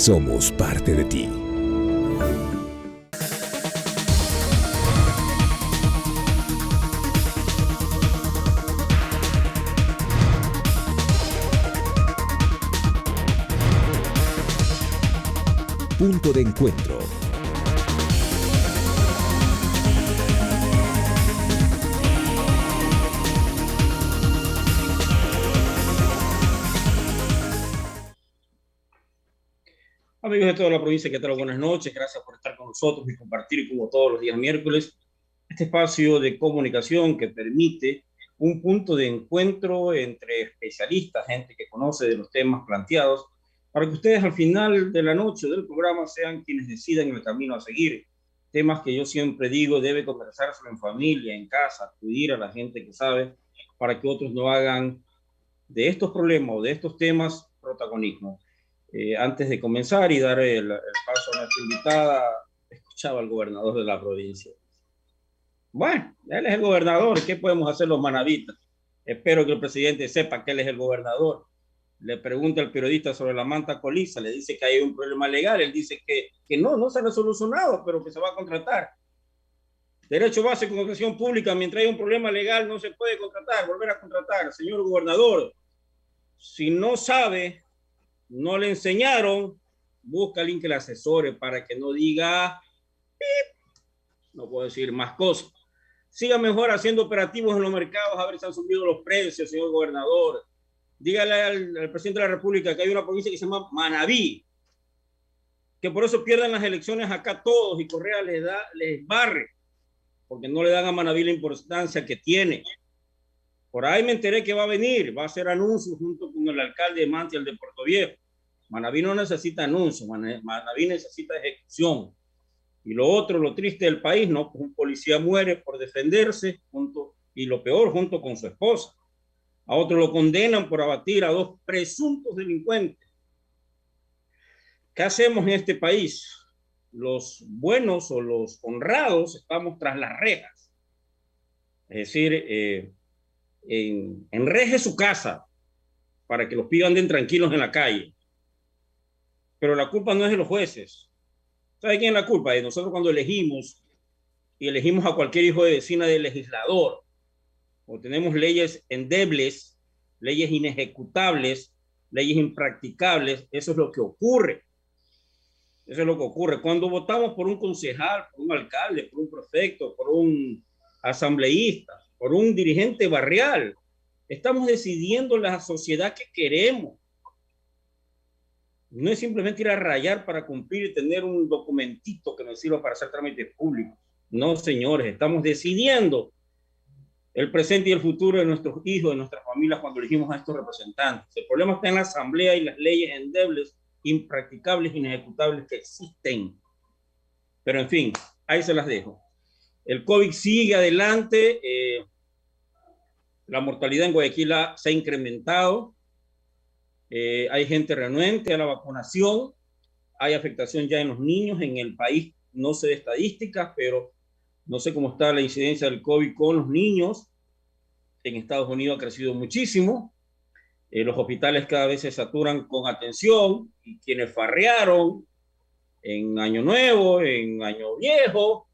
somos parte de ti. Punto de encuentro. Amigos de toda la provincia, ¿qué tal? Buenas noches. Gracias por estar con nosotros y compartir, como todos los días miércoles, este espacio de comunicación que permite un punto de encuentro entre especialistas, gente que conoce de los temas planteados, para que ustedes al final de la noche del programa sean quienes decidan el camino a seguir. Temas que yo siempre digo, debe conversarse en familia, en casa, acudir a la gente que sabe, para que otros no hagan de estos problemas o de estos temas protagonismo. Antes de comenzar y dar el paso a nuestra invitada, escuchaba al gobernador de la provincia. Bueno, él es el gobernador, ¿qué podemos hacer los manavitas? Espero que el presidente sepa que él es el gobernador. Le pregunta al periodista sobre la manta coliza, le dice que hay un problema legal, él dice que no se le ha solucionado, pero que se va a contratar. Derecho básico de educación pública, mientras hay un problema legal no se puede contratar, volver a contratar. Señor gobernador, si no sabe, no le enseñaron, busca a alguien que le asesore para que no diga, no puedo decir más cosas. Siga mejor haciendo operativos en los mercados a ver si han subido los precios, señor gobernador. Dígale al presidente de la República que hay una provincia que se llama Manabí, que por eso pierden las elecciones acá todos y Correa les barre, porque no le dan a Manabí la importancia que tiene. Por ahí me enteré que va a venir, va a hacer anuncios junto con el alcalde de Manta y el de Puerto Viejo. Manabí no necesita anuncios, Manabí necesita ejecución. Y lo otro, lo triste del país, ¿no? Pues un policía muere por defenderse, y lo peor, junto con su esposa. A otro lo condenan por abatir a dos presuntos delincuentes. ¿Qué hacemos en este país? Los buenos o los honrados estamos tras las rejas. Es decir, enreje su casa para que los pibes anden tranquilos en la calle. Pero la culpa no es de los jueces. ¿Sabe quién es la culpa? De nosotros cuando elegimos a cualquier hijo de vecina de legislador, o tenemos leyes endebles, leyes inejecutables, leyes impracticables, eso es lo que ocurre. Eso es lo que ocurre. Cuando votamos por un concejal, por un alcalde, por un prefecto, por un asambleísta, por un dirigente barrial, estamos decidiendo la sociedad que queremos. No es simplemente ir a rayar para cumplir y tener un documentito que nos sirva para hacer trámites públicos. No, señores, estamos decidiendo el presente y el futuro de nuestros hijos, de nuestras familias cuando elegimos a estos representantes. El problema está en la asamblea y las leyes endebles, impracticables, inejecutables que existen. Pero en fin, ahí se las dejo. El COVID sigue adelante. La mortalidad en Guayaquil se ha incrementado. Hay gente renuente a la vacunación. Hay afectación ya en los niños. En el país no sé de estadísticas, pero no sé cómo está la incidencia del COVID con los niños. En Estados Unidos ha crecido muchísimo. Los hospitales cada vez se saturan con atención y quienes farrearon en Año Nuevo, en Año Viejo,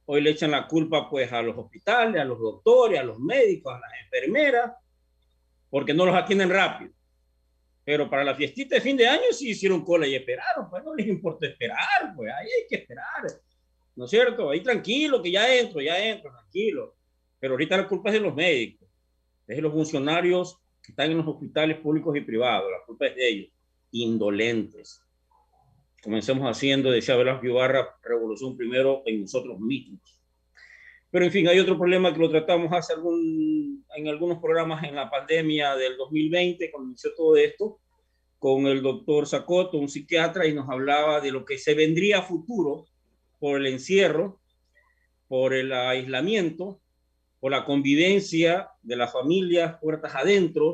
hoy le echan la culpa pues a los hospitales, a los doctores, a los médicos, a las enfermeras, porque no los atienden rápido. Pero para la fiestita de fin de año sí hicieron cola y esperaron, pues no les importa esperar, pues ahí hay que esperar, ¿no es cierto? Ahí tranquilo, que ya entro, tranquilo. Pero ahorita la culpa es de los médicos, es de los funcionarios que están en los hospitales públicos y privados, la culpa es de ellos, indolentes. Comencemos haciendo, decía Velasco Ibarra, revolución primero en nosotros mismos. Pero en fin, hay otro problema que lo tratamos en algunos programas en la pandemia del 2020, cuando inició todo esto, con el doctor Sacoto, un psiquiatra, y nos hablaba de lo que se vendría a futuro por el encierro, por el aislamiento, por la convivencia de las familias puertas adentro.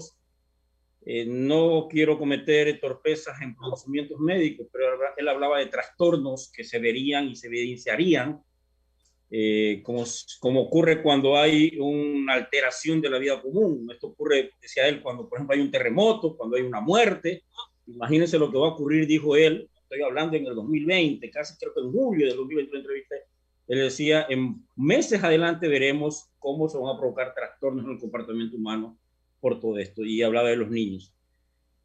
No quiero cometer torpezas en conocimientos médicos, pero él hablaba de trastornos que se verían y se evidenciarían, como ocurre cuando hay una alteración de la vida común. Esto ocurre, decía él, cuando por ejemplo hay un terremoto, cuando hay una muerte. Imagínense lo que va a ocurrir, dijo él, estoy hablando en el 2020, casi creo que en julio del 2020 la entrevista, él decía, en meses adelante veremos cómo se van a provocar trastornos en el comportamiento humano por todo esto, y hablaba de los niños.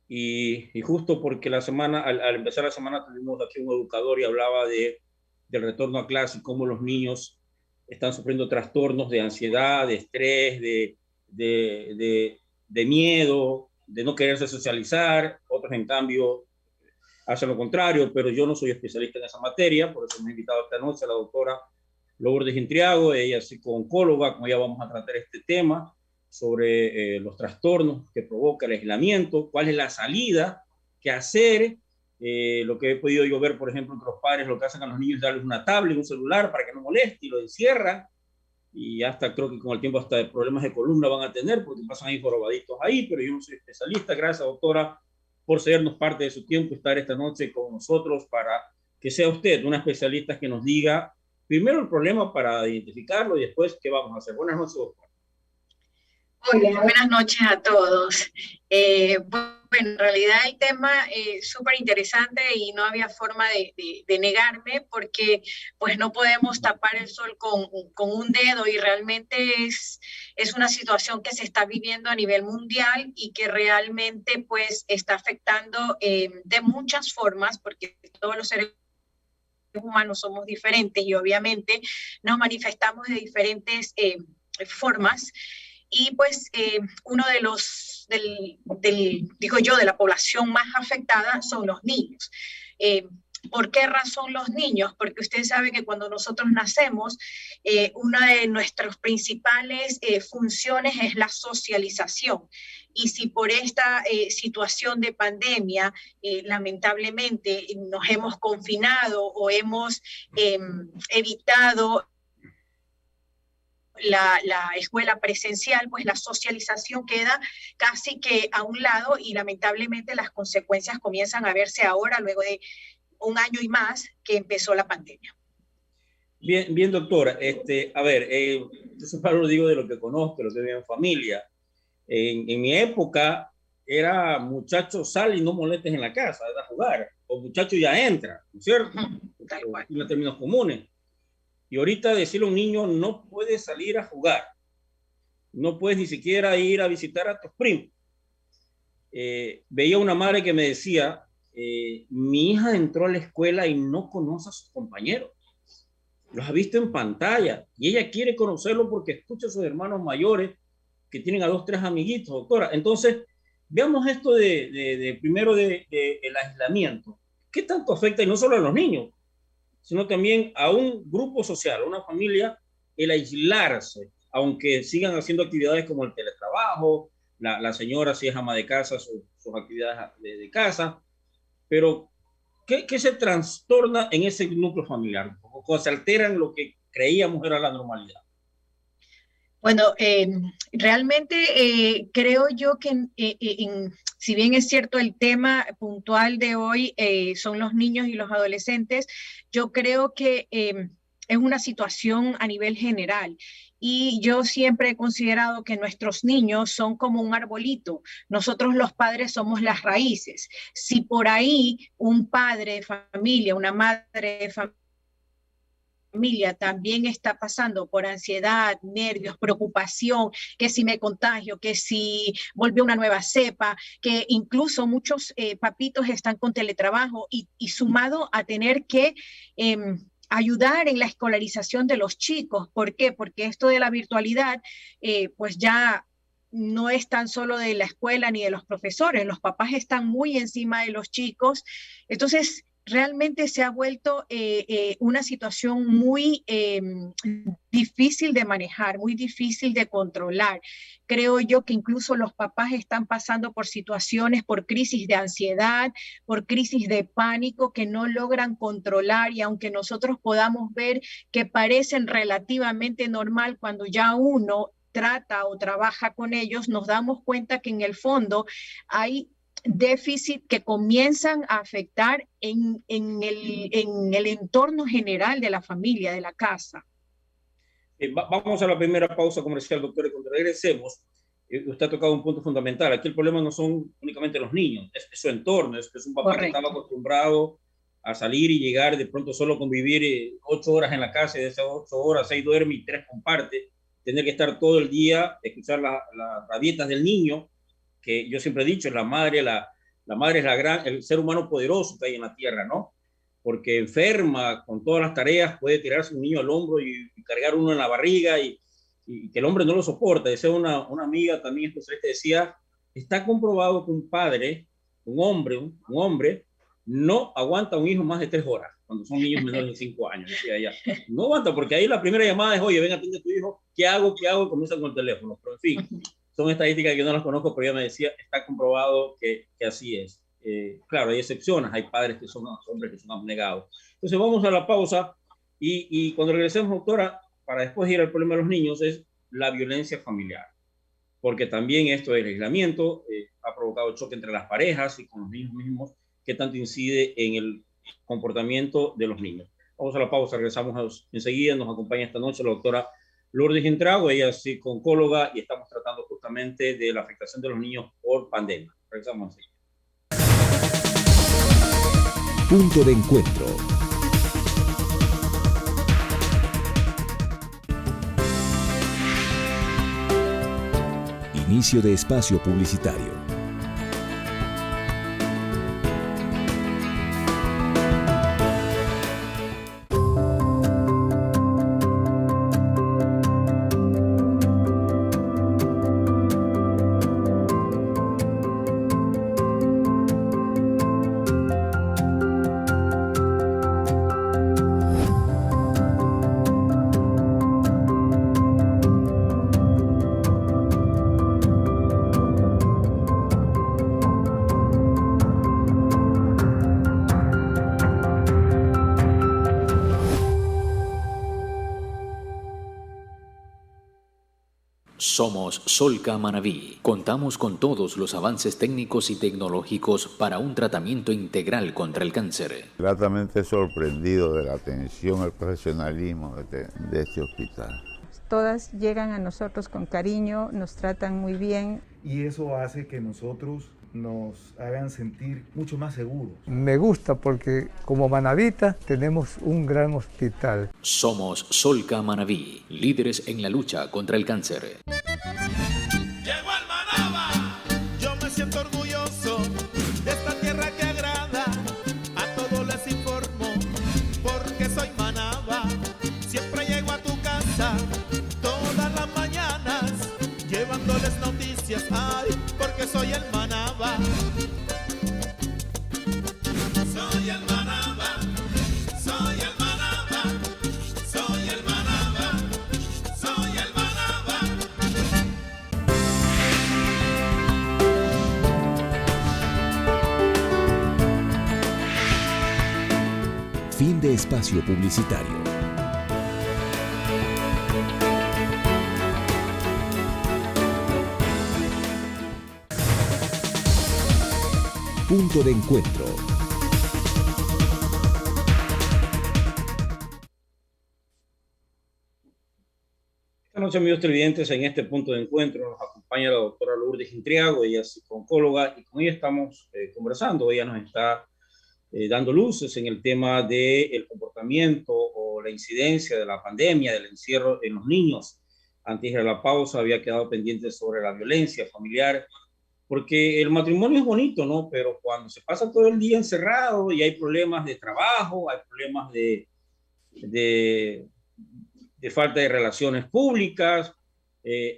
Y justo porque la semana, al empezar la semana, tuvimos aquí un educador y hablaba del retorno a clase y cómo los niños están sufriendo trastornos de ansiedad, de estrés, de miedo, de no quererse socializar. Otros, en cambio, hacen lo contrario, pero yo no soy especialista en esa materia, por eso me he invitado esta noche a la doctora Lourdes Intriago. Ella es psicooncóloga, con ella vamos a tratar este tema sobre los trastornos que provoca el aislamiento, cuál es la salida, qué hacer. Lo que he podido yo ver, por ejemplo, que los padres lo que hacen a los niños es darles una tablet, un celular para que no moleste y lo encierran. Y hasta creo que con el tiempo hasta problemas de columna van a tener porque pasan ahí jorobaditos ahí, pero yo no soy especialista. Gracias, doctora, por cedernos parte de su tiempo y estar esta noche con nosotros para que sea usted una especialista que nos diga primero el problema para identificarlo y después qué vamos a hacer. Buenas noches, doctora. Hola, buenas noches a todos. Bueno, en realidad el tema es súper interesante y no había forma de negarme porque pues no podemos tapar el sol con un dedo y realmente es una situación que se está viviendo a nivel mundial y que realmente pues está afectando de muchas formas porque todos los seres humanos somos diferentes y obviamente nos manifestamos de diferentes formas. Y pues uno de los, digo yo, de la población más afectada son los niños. ¿Por qué razón los niños? Porque usted sabe que cuando nosotros nacemos, una de nuestras principales funciones es la socialización. Y si por esta situación de pandemia, lamentablemente, nos hemos confinado o hemos evitado la escuela presencial, pues la socialización queda casi que a un lado y lamentablemente las consecuencias comienzan a verse ahora, luego de un año y más que empezó la pandemia. Bien, bien, doctora. A ver, yo siempre lo digo de lo que conozco, lo que veo en familia. En mi época era muchachos, sal y no molestes en la casa, era jugar. O muchacho ya entra, ¿no es cierto? Tal cual. En términos comunes. Y ahorita decirle a un niño, no puedes salir a jugar, no puedes ni siquiera ir a visitar a tus primos. Veía una madre que me decía, mi hija entró a la escuela y no conoce a sus compañeros, los ha visto en pantalla y ella quiere conocerlo porque escucha a sus hermanos mayores que tienen a 2, 3 amiguitos, doctora. Entonces, veamos esto primero del aislamiento. ¿Qué tanto afecta, y no solo a los niños, sino también a un grupo social, a una familia, el aislarse, aunque sigan haciendo actividades como el teletrabajo, la señora si es ama de casa, sus actividades de casa, pero ¿qué se trastorna en ese núcleo familiar? ¿O se alteran lo que creíamos era la normalidad? Bueno, realmente creo yo que si bien es cierto el tema puntual de hoy son los niños y los adolescentes, yo creo que es una situación a nivel general. Y yo siempre he considerado que nuestros niños son como un arbolito. Nosotros los padres somos las raíces. Si por ahí un padre de familia, una madre de familia también está pasando por ansiedad, nervios, preocupación, que si me contagio, que si volvió una nueva cepa, que incluso muchos papitos están con teletrabajo y sumado a tener que ayudar en la escolarización de los chicos. ¿Por qué? Porque esto de la virtualidad, pues ya no es tan solo de la escuela ni de los profesores, los papás están muy encima de los chicos. Entonces, realmente se ha vuelto una situación muy difícil de manejar, muy difícil de controlar. Creo yo que incluso los papás están pasando por situaciones, por crisis de ansiedad, por crisis de pánico que no logran controlar y aunque nosotros podamos ver que parecen relativamente normal cuando ya uno trata o trabaja con ellos, nos damos cuenta que en el fondo hay déficit que comienzan a afectar en el entorno general de la familia, de la casa. Vamos a la primera pausa comercial, doctor, y cuando regresemos, usted ha tocado un punto fundamental. Aquí el problema no son únicamente los niños, es su entorno, es un papá Correcto. Que estaba acostumbrado a salir y llegar, de pronto solo convivir 8 horas en la casa, y de esas 8 horas, 6 duerme y 3 comparte, tener que estar todo el día, escuchar las rabietas del niño, que yo siempre he dicho, la madre es el ser humano poderoso que hay en la tierra, ¿no? Porque enferma con todas las tareas, puede tirarse un niño al hombro y cargar uno en la barriga y que el hombre no lo soporta. Decía una amiga también especialista, decía, está comprobado que un padre, un hombre, no aguanta a un hijo más de 3 horas, cuando son niños menores de 5 años, decía ella. No aguanta, porque ahí la primera llamada es, oye, ven, atiende a tu hijo, ¿qué hago? ¿Qué hago? Comienza con el teléfono. Pero en fin, son estadísticas que yo no las conozco, pero ella me decía, está comprobado que así es. Claro, hay excepciones, hay padres que son hombres que son abnegados. Entonces vamos a la pausa y cuando regresemos, doctora, para después ir al problema de los niños, es la violencia familiar. Porque también esto del aislamiento ha provocado choque entre las parejas y con los niños mismos, que tanto incide en el comportamiento de los niños. Vamos a la pausa, regresamos enseguida. Nos acompaña esta noche la doctora Lourdes Intrago, ella es psicóloga y estamos tratando justamente de la afectación de los niños por pandemia. Regresamos enseguida. Punto de encuentro. Inicio de espacio publicitario. Somos Solca Manabí. Contamos con todos los avances técnicos y tecnológicos para un tratamiento integral contra el cáncer. Gratamente sorprendido de la atención, el profesionalismo de este hospital. Todas llegan a nosotros con cariño, nos tratan muy bien. Y eso hace que nosotros nos hagan sentir mucho más seguros. Me gusta porque como manabita tenemos un gran hospital. Somos Solca Manabí, líderes en la lucha contra el cáncer. Llegó el Manaba, yo me siento orgulloso de esta tierra que agrada, a todos les informo, porque soy Manaba, siempre llego a tu casa, todas las mañanas, llevándoles noticias, ay, porque soy el Manaba. Soy el Manaba, soy el Manaba, soy el Manaba, soy el Manaba. Fin de espacio publicitario. Punto de encuentro. Esta noche, amigos televidentes, en este punto de encuentro nos acompaña la doctora Lourdes Intriago, ella es oncóloga, y con ella estamos conversando. Ella nos está dando luces en el tema del comportamiento o la incidencia de la pandemia, del encierro en los niños. Antes de la pausa había quedado pendiente sobre la violencia familiar, porque el matrimonio es bonito, ¿no? Pero cuando se pasa todo el día encerrado y hay problemas de trabajo, hay problemas de falta de relaciones públicas,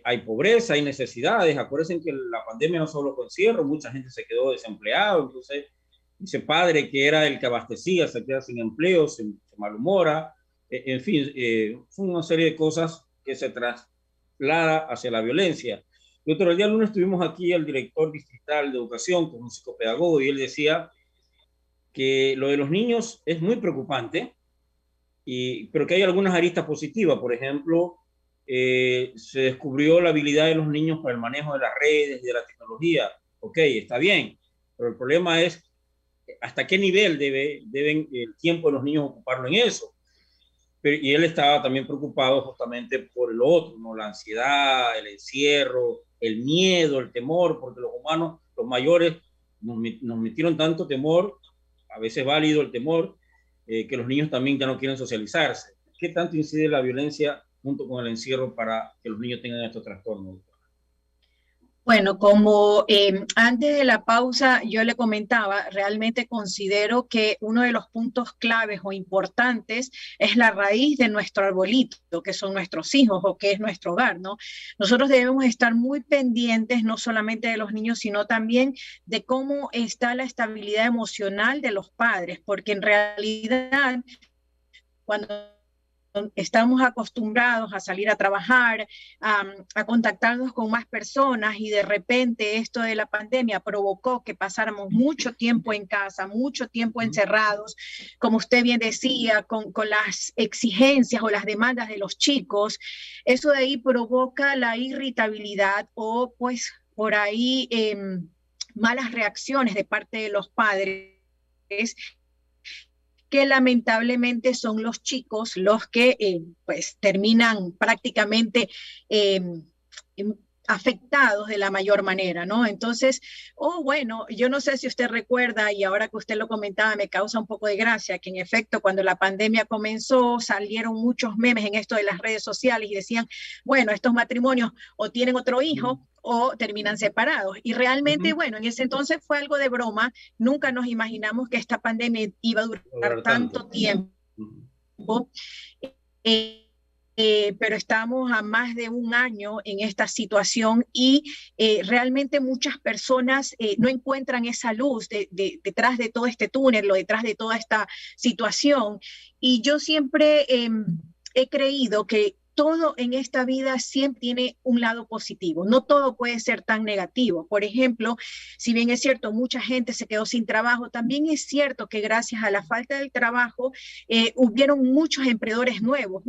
hay pobreza, hay necesidades. Acuérdense que la pandemia no solo fue encierro, mucha gente se quedó desempleado, entonces ese padre que era el que abastecía se queda sin empleo, se malhumora, en fin, son una serie de cosas que se traslada hacia la violencia. Doctor, el día lunes tuvimos aquí al director distrital de educación, que es un psicopedagogo, y él decía que lo de los niños es muy preocupante, pero que hay algunas aristas positivas. Por ejemplo, se descubrió la habilidad de los niños para el manejo de las redes y de la tecnología. Ok, está bien, pero el problema es hasta qué nivel deben el tiempo de los niños ocuparlo en eso. Y él estaba también preocupado justamente por el otro, ¿no? La ansiedad, el encierro, el miedo, el temor, porque los humanos, los mayores, nos metieron tanto temor a veces válido el temor que los niños también ya no quieren socializarse. ¿Qué tanto incide la violencia junto con el encierro para que los niños tengan estos trastornos? Bueno, como antes de la pausa yo le comentaba, realmente considero que uno de los puntos claves o importantes es la raíz de nuestro arbolito, que son nuestros hijos o que es nuestro hogar, ¿no? Nosotros debemos estar muy pendientes no solamente de los niños, sino también de cómo está la estabilidad emocional de los padres, porque en realidad cuando estamos acostumbrados a salir a trabajar, a contactarnos con más personas y de repente esto de la pandemia provocó que pasáramos mucho tiempo en casa, mucho tiempo encerrados, como usted bien decía, con las exigencias o las demandas de los chicos. Eso de ahí provoca la irritabilidad o pues por ahí malas reacciones de parte de los padres, que lamentablemente son los chicos los que pues terminan prácticamente afectados de la mayor manera, ¿no? Entonces, bueno, yo no sé si usted recuerda, y ahora que usted lo comentaba, me causa un poco de gracia, que en efecto, cuando la pandemia comenzó, salieron muchos memes en esto de las redes sociales y decían, bueno, estos matrimonios o tienen otro hijo o terminan separados. Y realmente, bueno, en ese entonces fue algo de broma, nunca nos imaginamos que esta pandemia iba a durar tanto tiempo. Pero estamos a más de un año en esta situación y realmente muchas personas no encuentran esa luz detrás de todo este túnel o detrás de toda esta situación. Y yo siempre he creído que todo en esta vida siempre tiene un lado positivo, no todo puede ser tan negativo. Por ejemplo, si bien es cierto, mucha gente se quedó sin trabajo, también es cierto que gracias a la falta del trabajo hubieron muchos emprendedores nuevos.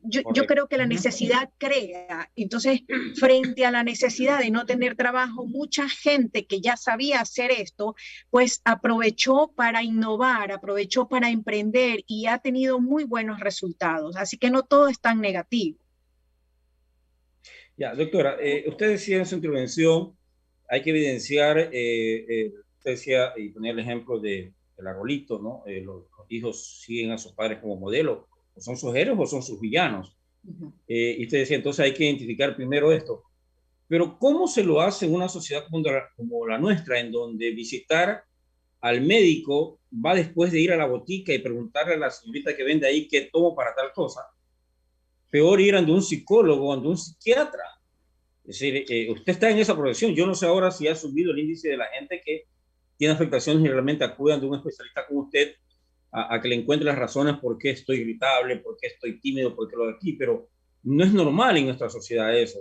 Yo creo que la necesidad crea, entonces frente a la necesidad de no tener trabajo, mucha gente que ya sabía hacer esto, pues aprovechó para innovar, aprovechó para emprender y ha tenido muy buenos resultados. Así que no todo es tan negativo. Ya, doctora, usted decía en su intervención, hay que evidenciar, usted decía, y poner el ejemplo del arbolito, ¿no? Los hijos siguen a sus padres como modelo, o son sus héroes o son sus villanos. Y usted decía, entonces hay que identificar primero esto. Pero ¿cómo se lo hace en una sociedad como la nuestra, en donde visitar al médico va después de ir a la botica y preguntarle a la señorita que vende ahí qué tomo para tal cosa? Peor ir ante un psicólogo, ante un psiquiatra. Es decir, usted está en esa profesión. Yo no sé ahora si ha subido el índice de la gente que tiene afectaciones y realmente acudan de un especialista como usted a que le encuentre las razones por qué estoy irritable, por qué estoy tímido, por qué lo de aquí, pero no es normal en nuestra sociedad eso,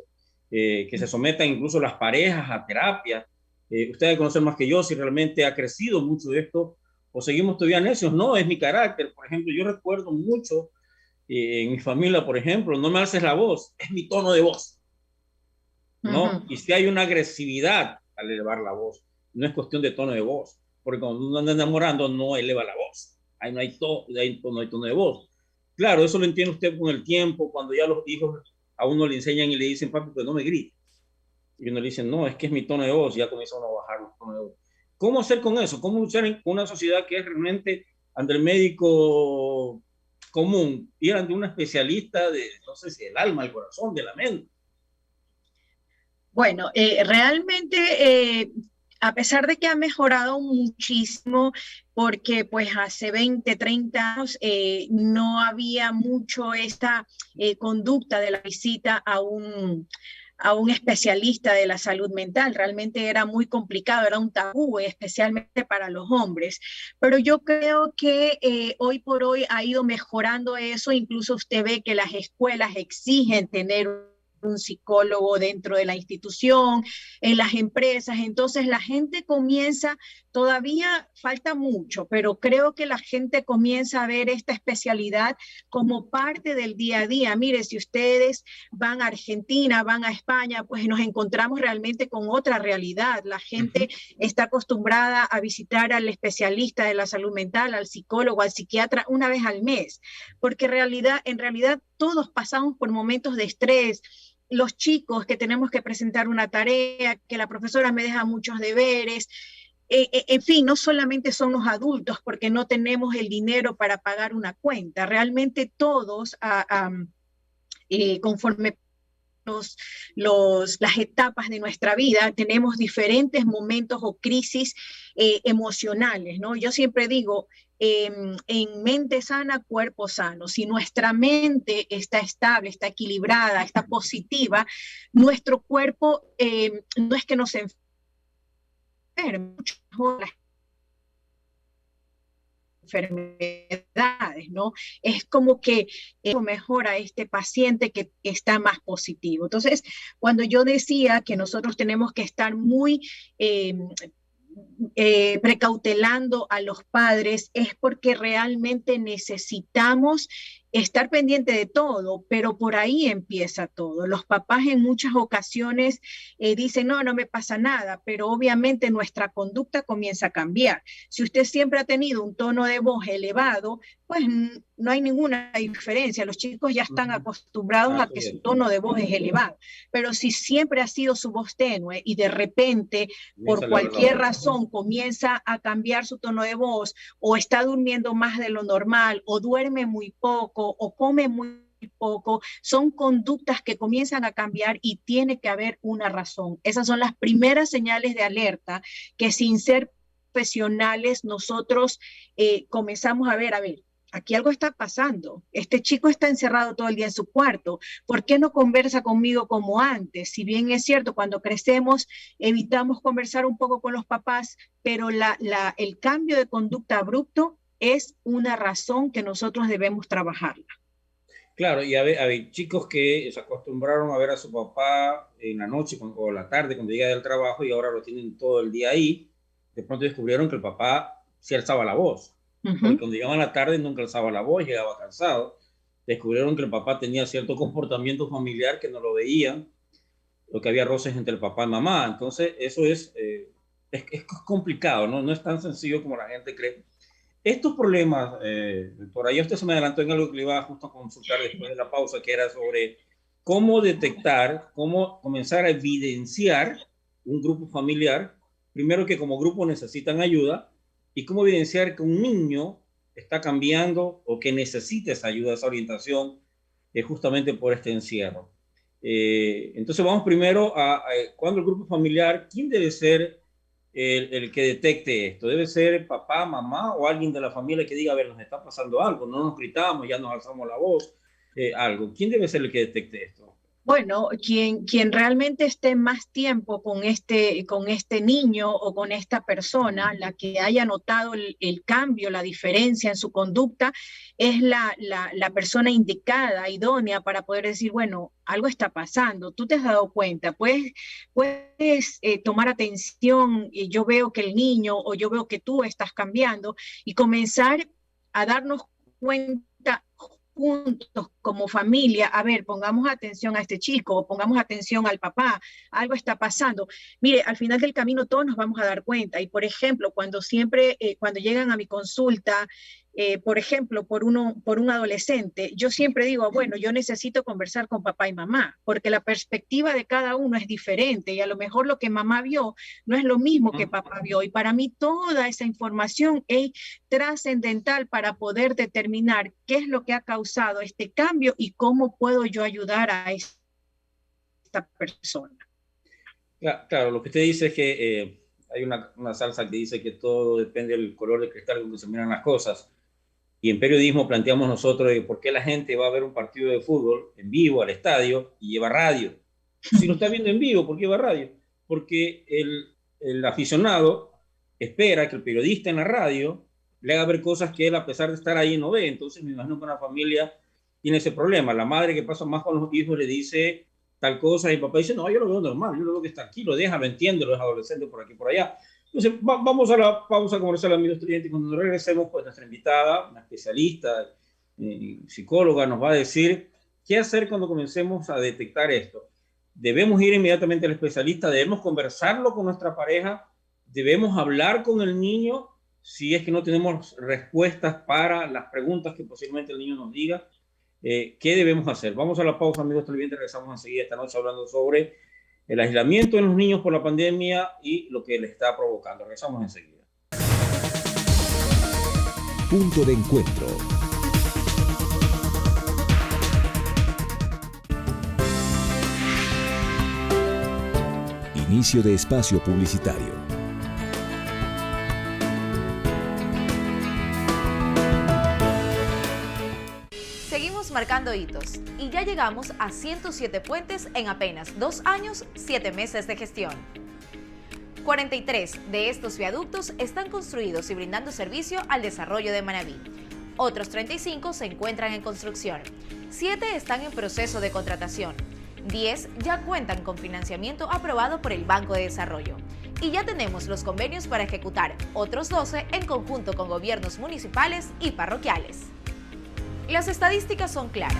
que se sometan incluso las parejas a terapia. Usted debe conocer más que yo si realmente ha crecido mucho de esto o seguimos todavía necios. No, es mi carácter. Por ejemplo, yo recuerdo mucho en mi familia, por ejemplo, no me alces la voz, es mi tono de voz, ¿no? Y si hay una agresividad al elevar la voz, no es cuestión de tono de voz, porque cuando uno anda enamorando no eleva la voz, ahí no hay tono de voz. Claro, eso lo entiende usted con el tiempo, cuando ya los hijos a uno le enseñan y le dicen, papi, pues no me grites. Y uno le dice, no, es que es mi tono de voz, y ya comienza uno a bajar los tonos de voz. ¿Cómo hacer con eso? ¿Cómo luchar en una sociedad que es realmente ante el médico común, ir ante un especialista de, no sé si el alma, el corazón, de la mente? Bueno, realmente, a pesar de que ha mejorado muchísimo, porque pues hace 20, 30 años no había mucho esta conducta de la visita a un especialista de la salud mental. Realmente era muy complicado, era un tabú, especialmente para los hombres. Pero yo creo que hoy por hoy ha ido mejorando eso. Incluso usted ve que las escuelas exigen tener un psicólogo dentro de la institución, en las empresas. Entonces la gente comienza, todavía falta mucho, pero creo que la gente comienza a ver esta especialidad como parte del día a día. Mire, si ustedes van a Argentina, van a España, pues nos encontramos realmente con otra realidad. La gente está acostumbrada a visitar al especialista de la salud mental, al psicólogo, al psiquiatra una vez al mes, porque en realidad todos pasamos por momentos de estrés. Los chicos que tenemos que presentar una tarea, que la profesora me deja muchos deberes, en fin, no solamente son los adultos porque no tenemos el dinero para pagar una cuenta, realmente todos, conforme las etapas de nuestra vida, tenemos diferentes momentos o crisis emocionales, ¿no? Yo siempre digo, en mente sana, cuerpo sano. Si nuestra mente está estable, está equilibrada, está positiva, nuestro cuerpo no es que nos enferme, las enfermedades, ¿no? Es como que mejora a este paciente que está más positivo. Entonces, cuando yo decía que nosotros tenemos que estar muy precautelando a los padres, es porque realmente necesitamos estar pendiente de todo, pero por ahí empieza todo. Los papás en muchas ocasiones dicen, no, no me pasa nada, pero obviamente nuestra conducta comienza a cambiar. Si usted siempre ha tenido un tono de voz elevado, pues no hay ninguna diferencia. Los chicos ya están acostumbrados a que su tono de voz es elevado, pero si siempre ha sido su voz tenue y de repente, por cualquier razón, comienza a cambiar su tono de voz, o está durmiendo más de lo normal, o duerme muy poco, o come muy poco, son conductas que comienzan a cambiar y tiene que haber una razón. Esas son las primeras señales de alerta que, sin ser profesionales, nosotros comenzamos a ver, aquí algo está pasando. Este chico está encerrado todo el día en su cuarto. ¿Por qué no conversa conmigo como antes? Si bien es cierto, cuando crecemos evitamos conversar un poco con los papás, pero el cambio de conducta abrupto es una razón que nosotros debemos trabajarla. Claro, y a ver, chicos que se acostumbraron a ver a su papá en la noche o la tarde cuando llega del trabajo y ahora lo tienen todo el día ahí, de pronto descubrieron que el papá sí alzaba la voz. Porque cuando llegaban a la tarde nunca alzaba la voz, llegaba cansado. Descubrieron que el papá tenía cierto comportamiento familiar que no lo veían, lo que había roces entre el papá y mamá. Entonces eso es complicado, ¿no? No es tan sencillo como la gente cree. Estos problemas, por ahí usted se me adelantó en algo que le iba justo a consultar después de la pausa, que era sobre cómo detectar, cómo comenzar a evidenciar un grupo familiar. Primero, que como grupo necesitan ayuda, y cómo evidenciar que un niño está cambiando o que necesita esa ayuda, esa orientación, justamente por este encierro. Entonces vamos primero a cuando el grupo familiar, ¿quién debe ser el que detecte esto? ¿Debe ser papá, mamá o alguien de la familia que diga, a ver, nos está pasando algo, no nos gritamos, ya nos alzamos la voz, algo? ¿Quién debe ser el que detecte esto? Bueno, quien realmente esté más tiempo con este niño o con esta persona, la que haya notado el cambio, la diferencia en su conducta, es la persona indicada, idónea, para poder decir, bueno, algo está pasando, tú te has dado cuenta, puedes tomar atención, y yo veo que el niño o yo veo que tú estás cambiando, y comenzar a darnos cuenta juntos como familia, a ver, pongamos atención a este chico, o pongamos atención al papá, algo está pasando. Mire, al final del camino todos nos vamos a dar cuenta. Y por ejemplo, cuando llegan a mi consulta, por ejemplo, por un adolescente, yo siempre digo, bueno, yo necesito conversar con papá y mamá, porque la perspectiva de cada uno es diferente, y a lo mejor lo que mamá vio no es lo mismo que papá vio, y para mí toda esa información es trascendental para poder determinar qué es lo que ha causado este cambio y cómo puedo yo ayudar a esta persona. Claro, lo que usted dice es que hay una salsa que dice que todo depende del color de cristal con que se miran las cosas. Y en periodismo planteamos nosotros por qué la gente va a ver un partido de fútbol en vivo al estadio y lleva radio. Si lo está viendo en vivo, ¿por qué lleva radio? Porque el aficionado espera que el periodista en la radio le haga ver cosas que él, a pesar de estar ahí, no ve. Entonces me imagino que una familia tiene ese problema. La madre, que pasa más con los hijos, le dice tal cosa y el papá dice, no, yo lo veo normal, yo lo veo que está aquí, lo deja, lo entiende, lo es adolescente por aquí, por allá. Entonces, vamos a la pausa comercial, amigos estudiantes, y cuando nos regresemos, pues nuestra invitada, una especialista, psicóloga, nos va a decir qué hacer cuando comencemos a detectar esto. Debemos ir inmediatamente al especialista, debemos conversarlo con nuestra pareja, debemos hablar con el niño si es que no tenemos respuestas para las preguntas que posiblemente el niño nos diga. ¿Qué debemos hacer? Vamos a la pausa, amigos televidentes, regresamos enseguida esta noche hablando sobre el aislamiento en los niños por la pandemia y lo que le está provocando. Regresamos enseguida. Punto de encuentro. Inicio de espacio publicitario. Seguimos marcando hitos y ya llegamos a 107 puentes en apenas 2 años, 7 meses de gestión. 43 de estos viaductos están construidos y brindando servicio al desarrollo de Manabí. Otros 35 se encuentran en construcción. 7 están en proceso de contratación. 10 ya cuentan con financiamiento aprobado por el Banco de Desarrollo. Y ya tenemos los convenios para ejecutar otros 12 en conjunto con gobiernos municipales y parroquiales. Las estadísticas son claras.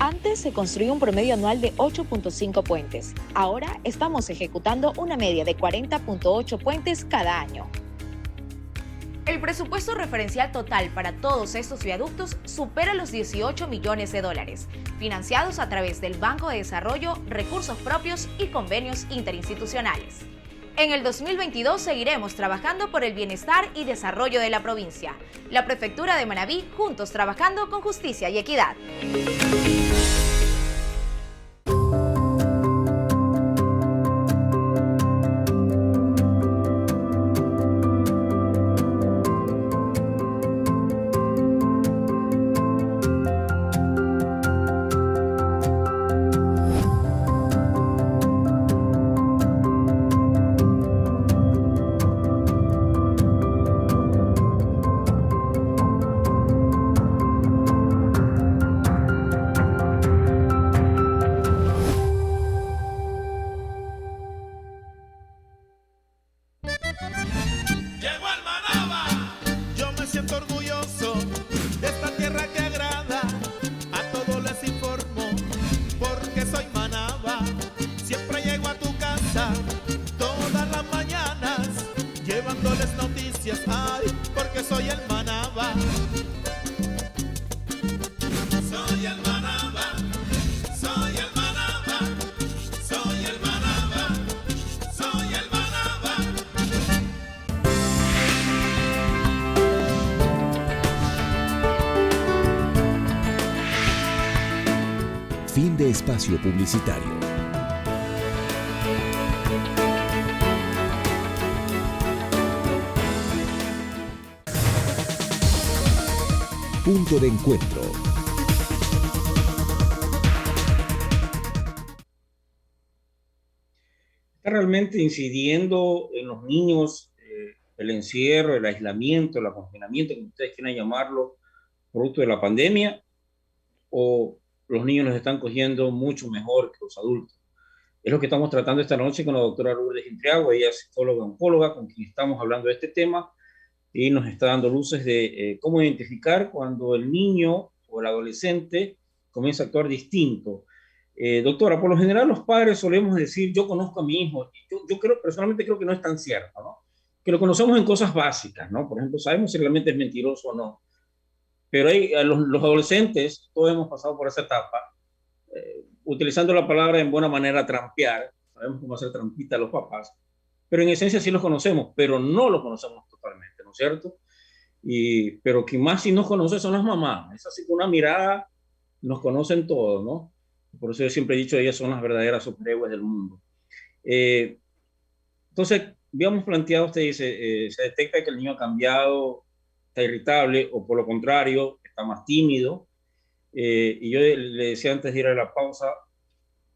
Antes se construía un promedio anual de 8.5 puentes. Ahora estamos ejecutando una media de 40.8 puentes cada año. El presupuesto referencial total para todos estos viaductos supera los 18 millones de dólares, financiados a través del Banco de Desarrollo, recursos propios y convenios interinstitucionales. En el 2022 seguiremos trabajando por el bienestar y desarrollo de la provincia. La Prefectura de Manabí, juntos trabajando con justicia y equidad. Fin de espacio publicitario. Punto de encuentro. Está realmente incidiendo en los niños el encierro, el aislamiento, el confinamiento, como ustedes quieran llamarlo, producto de la pandemia, o los niños nos están cogiendo mucho mejor que los adultos. Es lo que estamos tratando esta noche con la doctora Lourdes Intriago. Ella es psicóloga oncóloga con quien estamos hablando de este tema y nos está dando luces de cómo identificar cuando el niño o el adolescente comienza a actuar distinto. Doctora, por lo general los padres solemos decir, yo conozco a mi hijo, y yo creo, personalmente creo que no es tan cierto, ¿no? Que lo conocemos en cosas básicas, ¿no? Por ejemplo, sabemos si realmente es mentiroso o no. Pero los adolescentes, todos hemos pasado por esa etapa, utilizando la palabra en buena manera, trampear. Sabemos cómo hacer trampita a los papás, pero en esencia sí los conocemos, pero no los conocemos totalmente, ¿no es cierto? Pero quien más sí nos conoce son las mamás. Es así, con una mirada nos conocen todos, ¿no? Por eso yo siempre he dicho, ellas son las verdaderas superhéroes del mundo. Entonces, habíamos planteado, usted dice, se detecta que el niño ha cambiado, está irritable, o por lo contrario, está más tímido. Y yo le decía antes de ir a la pausa,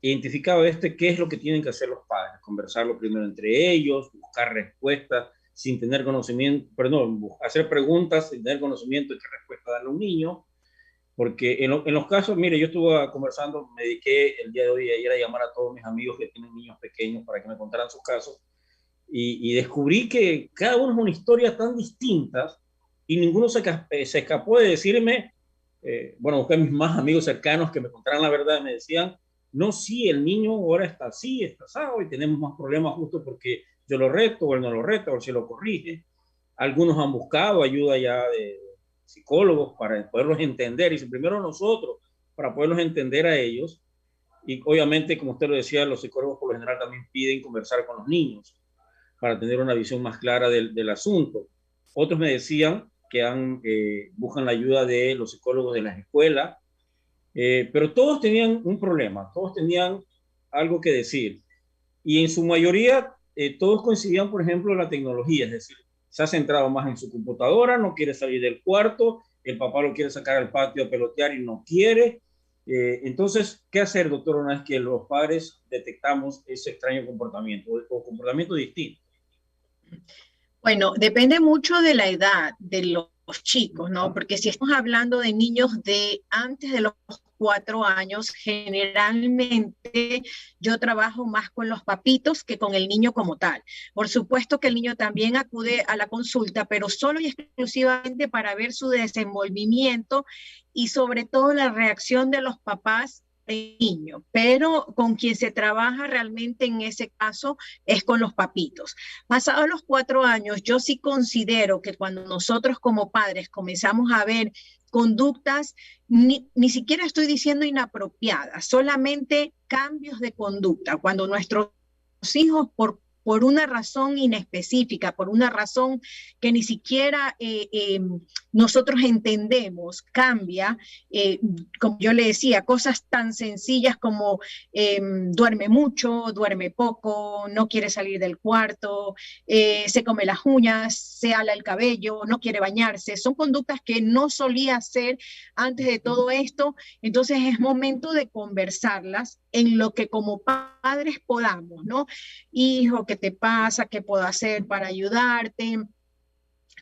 identificaba qué es lo que tienen que hacer los padres, conversarlo primero entre ellos, buscar respuestas sin tener conocimiento, perdón, hacer preguntas sin tener conocimiento de qué respuesta darle a un niño, porque en los casos, mire, yo estuve conversando, me dediqué el día de hoy a ir a llamar a todos mis amigos que tienen niños pequeños para que me contaran sus casos, y descubrí que cada uno es una historia tan distinta, y ninguno se escapó de decirme, bueno, busqué a mis más amigos cercanos que me contaran la verdad, me decían, no, sí, el niño ahora está así, está asado, y tenemos más problemas justo porque yo lo reto, o él no lo reta, o él se lo corrige. Algunos han buscado ayuda ya de psicólogos para poderlos entender, y primero nosotros, para poderlos entender a ellos, Y obviamente, como usted lo decía, los psicólogos por lo general también piden conversar con los niños para tener una visión más clara del asunto. Otros me decían que buscan la ayuda de los psicólogos de las escuelas, pero todos tenían un problema, todos tenían algo que decir. Y en su mayoría, todos coincidían, por ejemplo, en la tecnología, es decir, se ha centrado más en su computadora, no quiere salir del cuarto, el papá lo quiere sacar al patio a pelotear y no quiere. Entonces, ¿qué hacer, doctor, una vez que los padres detectamos ese extraño comportamiento o comportamiento distinto? Bueno, depende mucho de la edad de los chicos, ¿no? Porque si estamos hablando de niños de antes de los 4 años, generalmente yo trabajo más con los papitos que con el niño como tal. Por supuesto que el niño también acude a la consulta, pero solo y exclusivamente para ver su desenvolvimiento y sobre todo la reacción de los papás del niño, pero con quien se trabaja realmente en ese caso es con los papitos. Pasados los 4 años, yo sí considero que cuando nosotros como padres comenzamos a ver conductas, ni siquiera estoy diciendo inapropiadas, solamente cambios de conducta, cuando nuestros hijos por una razón inespecífica, por una razón que ni siquiera nosotros entendemos, cambia, como yo le decía, cosas tan sencillas como duerme mucho, duerme poco, no quiere salir del cuarto, se come las uñas, se ala el cabello, no quiere bañarse, son conductas que no solía hacer antes de todo esto, entonces es momento de conversarlas en lo que como padres podamos, ¿no? Hijo, ¿qué te pasa? ¿Qué puedo hacer para ayudarte?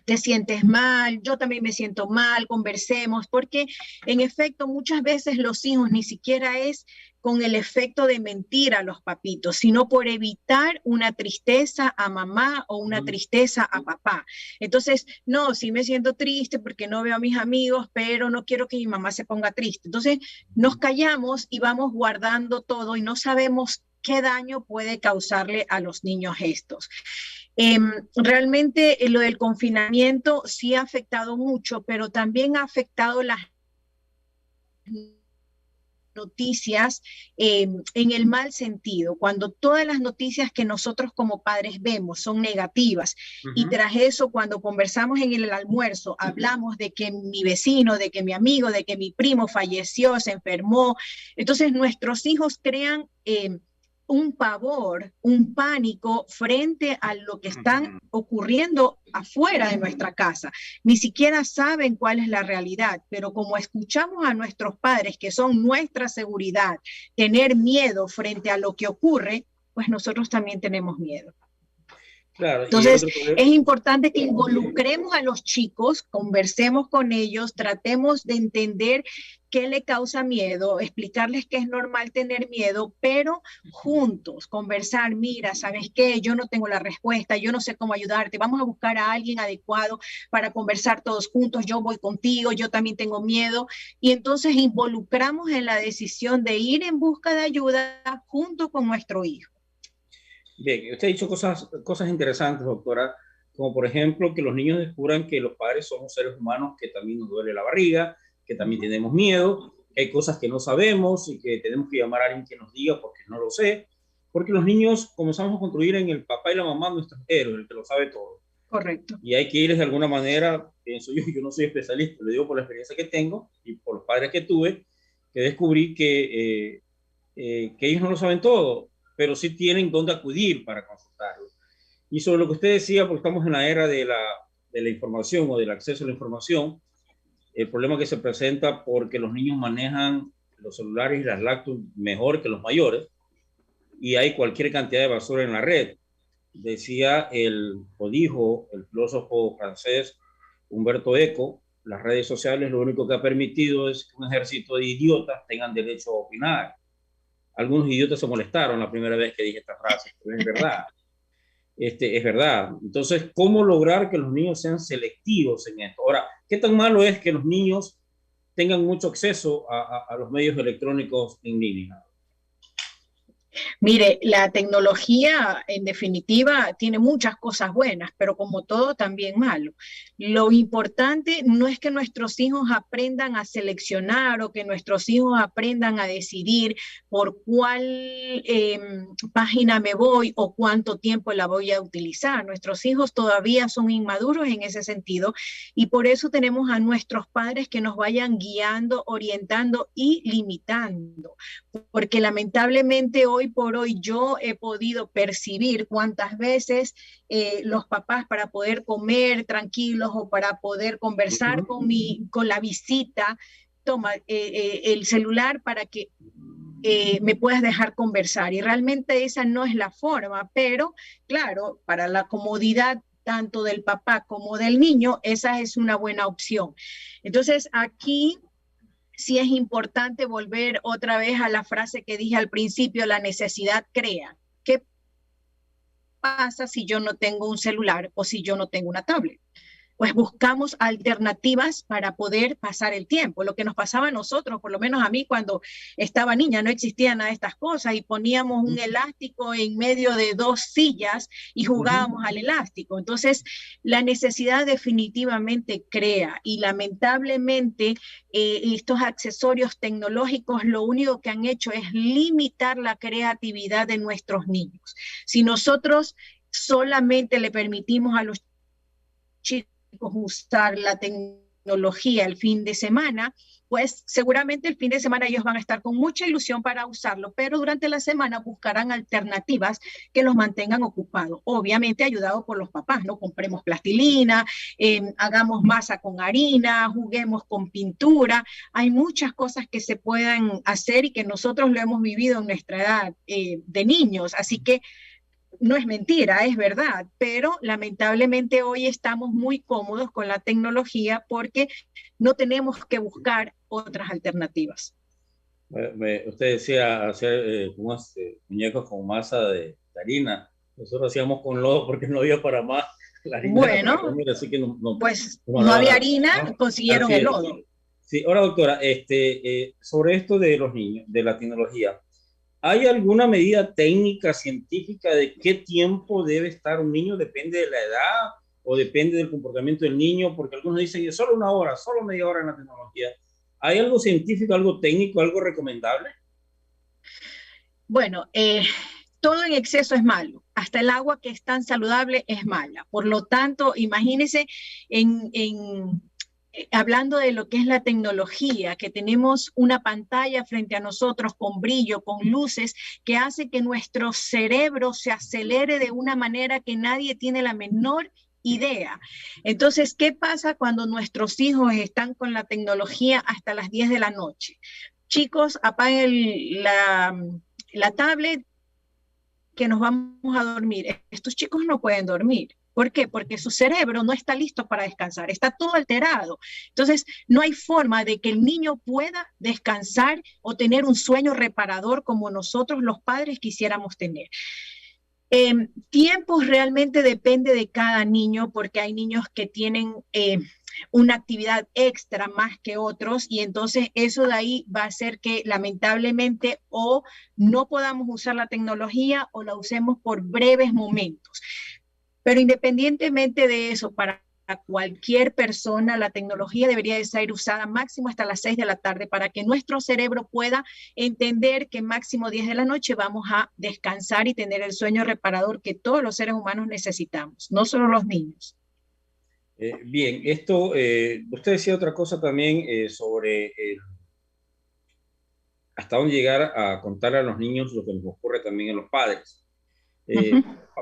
¿Te sientes mal? Yo también me siento mal, conversemos, porque en efecto muchas veces los hijos ni siquiera es con el efecto de mentir a los papitos, sino por evitar una tristeza a mamá o una tristeza a papá. Entonces, no, sí me siento triste porque no veo a mis amigos, pero no quiero que mi mamá se ponga triste. Entonces, nos callamos y vamos guardando todo y no sabemos qué daño puede causarle a los niños estos. Realmente lo del confinamiento sí ha afectado mucho, pero también ha afectado las noticias en el mal sentido, cuando todas las noticias que nosotros como padres vemos son negativas y tras eso cuando conversamos en el almuerzo hablamos de que mi vecino, de que mi amigo, de que mi primo falleció, se enfermó, entonces nuestros hijos crean un pavor, un pánico frente a lo que están ocurriendo afuera de nuestra casa. Ni siquiera saben cuál es la realidad, pero como escuchamos a nuestros padres, que son nuestra seguridad, tener miedo frente a lo que ocurre, pues nosotros también tenemos miedo. Claro, entonces, es importante que involucremos a los chicos, conversemos con ellos, tratemos de entender qué le causa miedo, explicarles que es normal tener miedo, pero juntos, conversar, mira, ¿sabes qué? Yo no tengo la respuesta, yo no sé cómo ayudarte, vamos a buscar a alguien adecuado para conversar todos juntos, yo voy contigo, yo también tengo miedo, y entonces involucramos en la decisión de ir en busca de ayuda junto con nuestro hijo. Bien, usted ha dicho cosas interesantes, doctora, como por ejemplo que los niños descubran que los padres somos seres humanos, que también nos duele la barriga, que también tenemos miedo, que hay cosas que no sabemos y que tenemos que llamar a alguien que nos diga porque no lo sé, porque los niños comenzamos a construir en el papá y la mamá nuestros héroes, el que lo sabe todo. Correcto. Y hay que irles de alguna manera, pienso yo no soy especialista, lo digo por la experiencia que tengo y por los padres que tuve, que descubrí que ellos no lo saben todo, pero sí tienen dónde acudir para consultarlo. Y sobre lo que usted decía, porque estamos en la era de la información o del acceso a la información, el problema que se presenta porque los niños manejan los celulares y las laptops mejor que los mayores y hay cualquier cantidad de basura en la red. Decía dijo el filósofo francés Humberto Eco, las redes sociales lo único que ha permitido es que un ejército de idiotas tengan derecho a opinar. Algunos idiotas se molestaron la primera vez que dije esta frase, pero es verdad. Es verdad. Entonces, ¿cómo lograr que los niños sean selectivos en esto? Ahora, ¿qué tan malo es que los niños tengan mucho acceso a los medios electrónicos en línea? Mire, la tecnología en definitiva tiene muchas cosas buenas, pero como todo también malo. Lo importante no es que nuestros hijos aprendan a seleccionar o que nuestros hijos aprendan a decidir por cuál página me voy o cuánto tiempo la voy a utilizar. Nuestros hijos todavía son inmaduros en ese sentido y por eso tenemos a nuestros padres que nos vayan guiando, orientando y limitando, porque lamentablemente hoy por hoy yo he podido percibir cuántas veces los papás para poder comer tranquilos o para poder conversar con la visita, toma el celular para que me puedas dejar conversar. Y realmente esa no es la forma, pero claro, para la comodidad tanto del papá como del niño, esa es una buena opción. Entonces, aquí sí es importante volver otra vez a la frase que dije al principio, la necesidad crea. ¿Qué pasa si yo no tengo un celular o si yo no tengo una tablet? Pues buscamos alternativas para poder pasar el tiempo. Lo que nos pasaba a nosotros, por lo menos a mí cuando estaba niña, no existían nada de estas cosas y poníamos un elástico en medio de dos sillas y jugábamos al elástico. Entonces, la necesidad definitivamente crea y lamentablemente estos accesorios tecnológicos lo único que han hecho es limitar la creatividad de nuestros niños. Si nosotros solamente le permitimos a los chicos usar la tecnología el fin de semana, pues seguramente el fin de semana ellos van a estar con mucha ilusión para usarlo, pero durante la semana buscarán alternativas que los mantengan ocupados, obviamente ayudados por los papás, ¿no? Compremos plastilina, hagamos masa con harina, juguemos con pintura, hay muchas cosas que se pueden hacer y que nosotros lo hemos vivido en nuestra edad de niños, así que no es mentira, es verdad, pero lamentablemente hoy estamos muy cómodos con la tecnología porque no tenemos que buscar otras alternativas. Usted decía hacer muñecos con masa de harina. Nosotros hacíamos con lodo porque no había para más la harina. Bueno, comer, así que pues no había harina, ¿no? Consiguieron el lodo. Sí, ahora doctora, sobre esto de los niños, de la tecnología, ¿hay alguna medida técnica, científica de qué tiempo debe estar un niño? ¿Depende de la edad o depende del comportamiento del niño? Porque algunos dicen solo una hora, solo media hora en la tecnología. ¿Hay algo científico, algo técnico, algo recomendable? Bueno, todo en exceso es malo. Hasta el agua que es tan saludable es mala. Por lo tanto, imagínense hablando de lo que es la tecnología, que tenemos una pantalla frente a nosotros con brillo, con luces, que hace que nuestro cerebro se acelere de una manera que nadie tiene la menor idea. Entonces, ¿qué pasa cuando nuestros hijos están con la tecnología hasta las 10 de la noche? Chicos, apaguen la tablet, que nos vamos a dormir. Estos chicos no pueden dormir. ¿Por qué? Porque su cerebro no está listo para descansar, está todo alterado. Entonces, no hay forma de que el niño pueda descansar o tener un sueño reparador como nosotros los padres quisiéramos tener. Tiempos realmente depende de cada niño, porque hay niños que tienen una actividad extra más que otros y entonces eso de ahí va a hacer que lamentablemente o no podamos usar la tecnología o la usemos por breves momentos. Pero independientemente de eso, para cualquier persona, la tecnología debería de ser usada máximo hasta las 6 de la tarde para que nuestro cerebro pueda entender que máximo 10 de la noche vamos a descansar y tener el sueño reparador que todos los seres humanos necesitamos, no solo los niños. Bien, usted decía otra cosa también sobre hasta dónde llegar a contar a los niños lo que nos ocurre también a los padres.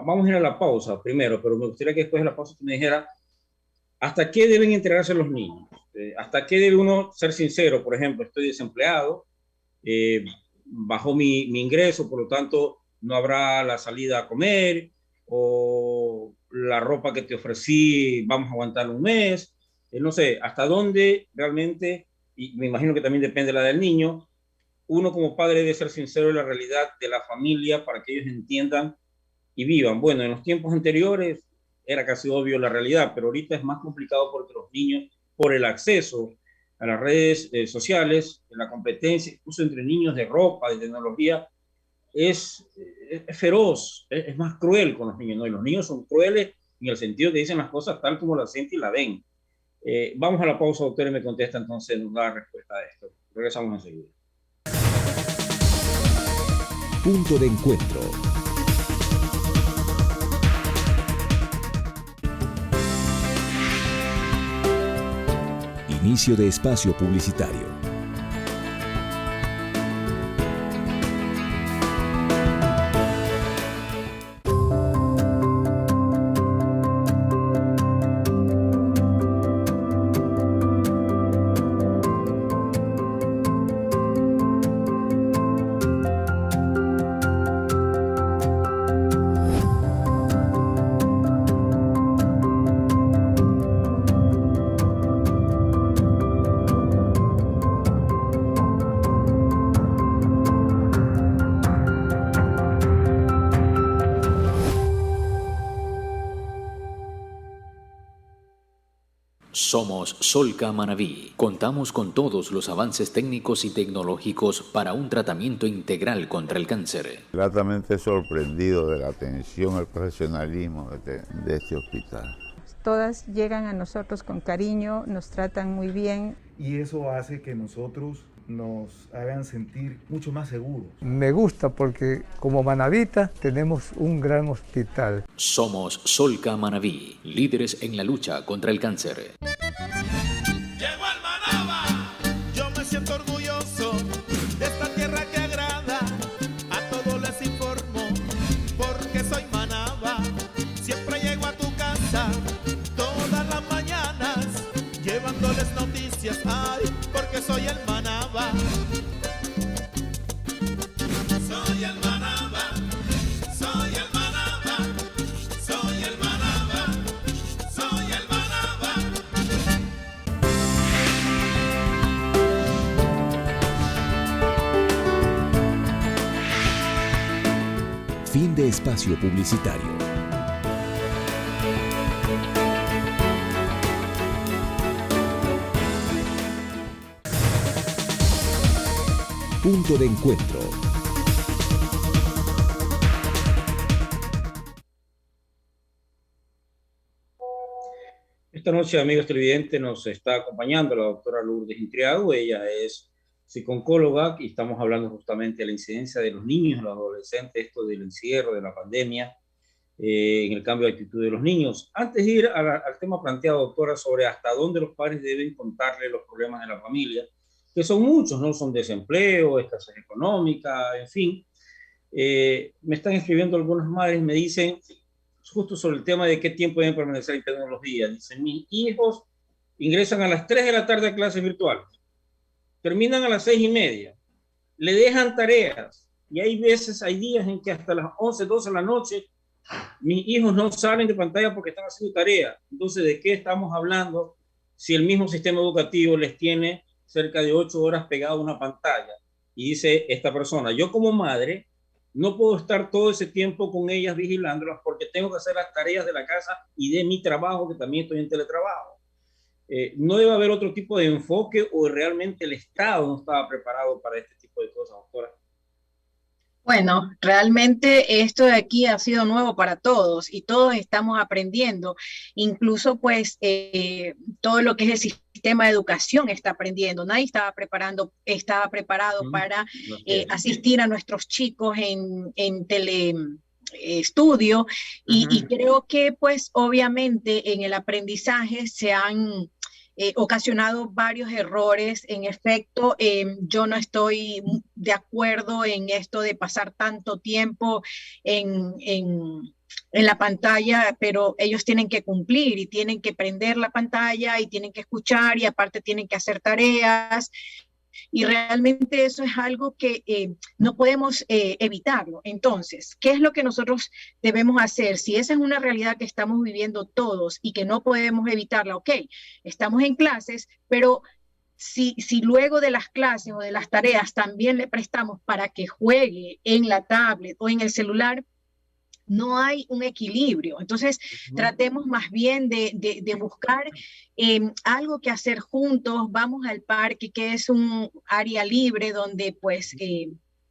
Vamos a ir a la pausa primero, pero me gustaría que después de la pausa tú me dijera ¿hasta qué deben entregarse los niños? ¿Hasta qué debe uno ser sincero? Por ejemplo, estoy desempleado, bajó mi ingreso, por lo tanto no habrá la salida a comer, o la ropa que te ofrecí vamos a aguantar un mes, no sé, hasta dónde realmente, y me imagino que también depende de la del niño, uno como padre debe ser sincero en la realidad de la familia para que ellos entiendan y vivan. Bueno, en los tiempos anteriores era casi obvio la realidad, pero ahorita es más complicado porque los niños, por el acceso a las redes sociales, en la competencia, incluso entre niños de ropa, de tecnología, es feroz, es más cruel con los niños, ¿no? Y los niños son crueles en el sentido que dicen las cosas tal como las sienten y la ven. Vamos a la pausa, doctor, y me contesta entonces, nos da respuesta a esto. Regresamos enseguida. Punto de encuentro. Inicio de espacio publicitario. Somos Solca Manabí. Contamos con todos los avances técnicos y tecnológicos para un tratamiento integral contra el cáncer. Gratamente sorprendido de la atención, el profesionalismo de este hospital. Todas llegan a nosotros con cariño, nos tratan muy bien. Y eso hace que nosotros nos hagan sentir mucho más seguros. Me gusta porque como manabita tenemos un gran hospital. Somos Solca Manabí, líderes en la lucha contra el cáncer. Llegó al Manaba, yo me siento orgulloso de esta tierra que agrada, a todos les informo, porque soy Manaba. Siempre llego a tu casa, todas las mañanas, llevándoles noticias, ay, porque soy el Manaba. Soy el Manaba, soy el Manaba, soy el Manaba, soy el Manaba. Fin de espacio publicitario. Punto de encuentro. Esta noche, amigos televidentes, nos está acompañando la doctora Lourdes Intriago. Ella es psicooncóloga y estamos hablando justamente de la incidencia de los niños, los adolescentes, esto del encierro, de la pandemia, en el cambio de actitud de los niños. Antes de ir al tema planteado, doctora, sobre hasta dónde los padres deben contarle los problemas de la familia, que son muchos, ¿no? Son desempleo, escasez económica, en fin. Me están escribiendo algunas madres, me dicen justo sobre el tema de qué tiempo deben permanecer internos los días. Dicen, mis hijos ingresan a las 3 de la tarde a clases virtuales, terminan a las 6:30, le dejan tareas, y hay veces, hay días en que hasta las 11, 12 de la noche, mis hijos no salen de pantalla porque están haciendo tarea. Entonces, ¿de qué estamos hablando si el mismo sistema educativo les tiene cerca de 8 horas pegado a una pantalla? Y dice esta persona, yo como madre no puedo estar todo ese tiempo con ellas vigilándolas porque tengo que hacer las tareas de la casa y de mi trabajo, que también estoy en teletrabajo. ¿No debe haber otro tipo de enfoque o realmente el Estado no estaba preparado para este tipo de cosas, doctora? Bueno, realmente esto de aquí ha sido nuevo para todos y todos estamos aprendiendo. Incluso pues todo lo que es el sistema de educación está aprendiendo. Nadie estaba preparado para asistir a nuestros chicos en teleestudio y creo que pues obviamente en el aprendizaje se han ocasionado varios errores. En efecto, yo no estoy de acuerdo en esto de pasar tanto tiempo en la pantalla, pero ellos tienen que cumplir y tienen que prender la pantalla y tienen que escuchar y aparte tienen que hacer tareas. Y realmente eso es algo que no podemos evitarlo. Entonces, ¿qué es lo que nosotros debemos hacer? Si esa es una realidad que estamos viviendo todos y que no podemos evitarla, ok, estamos en clases, pero si luego de las clases o de las tareas también le prestamos para que juegue en la tablet o en el celular, no hay un equilibrio. Entonces, tratemos más bien de buscar algo que hacer juntos. Vamos al parque, que es un área libre donde pues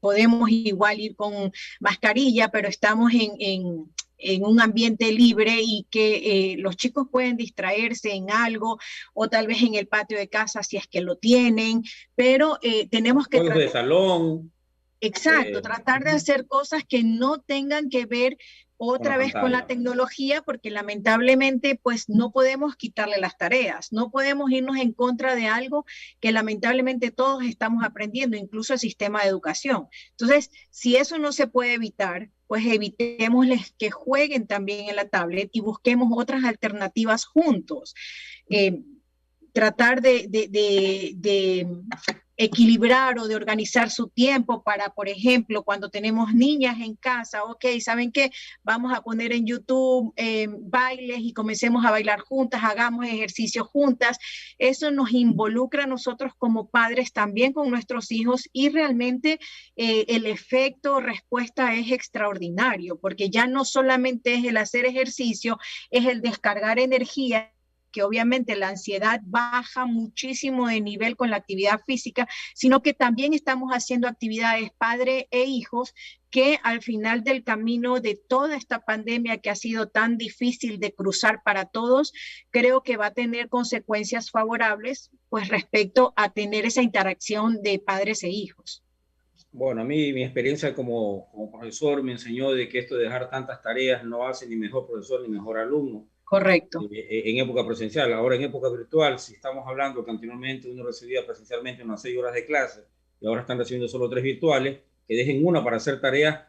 podemos igual ir con mascarilla, pero estamos en un ambiente libre y que los chicos pueden distraerse en algo o tal vez en el patio de casa si es que lo tienen, pero tenemos que juegos de salón. Exacto, tratar de hacer cosas que no tengan que ver otra vez con la pantalla. tecnología, porque lamentablemente pues no podemos quitarle las tareas, no podemos irnos en contra de algo que lamentablemente todos estamos aprendiendo, incluso el sistema de educación. Entonces, si eso no se puede evitar, pues evitémosles que jueguen también en la tablet y busquemos otras alternativas juntos. Tratar de equilibrar o de organizar su tiempo para, por ejemplo, cuando tenemos niñas en casa, ok, ¿saben qué? Vamos a poner en YouTube bailes y comencemos a bailar juntas, hagamos ejercicio juntas. Eso nos involucra a nosotros como padres también con nuestros hijos y realmente el efecto respuesta es extraordinario, porque ya no solamente es el hacer ejercicio, es el descargar energía, que obviamente la ansiedad baja muchísimo de nivel con la actividad física, sino que también estamos haciendo actividades padre e hijos que al final del camino de toda esta pandemia que ha sido tan difícil de cruzar para todos, creo que va a tener consecuencias favorables pues respecto a tener esa interacción de padres e hijos. Bueno, a mí mi experiencia como profesor me enseñó de que esto de dejar tantas tareas no hace ni mejor profesor ni mejor alumno. Correcto. En época presencial. Ahora en época virtual, si estamos hablando que anteriormente uno recibía presencialmente unas 6 horas de clase y ahora están recibiendo solo 3 virtuales, que dejen una para hacer tareas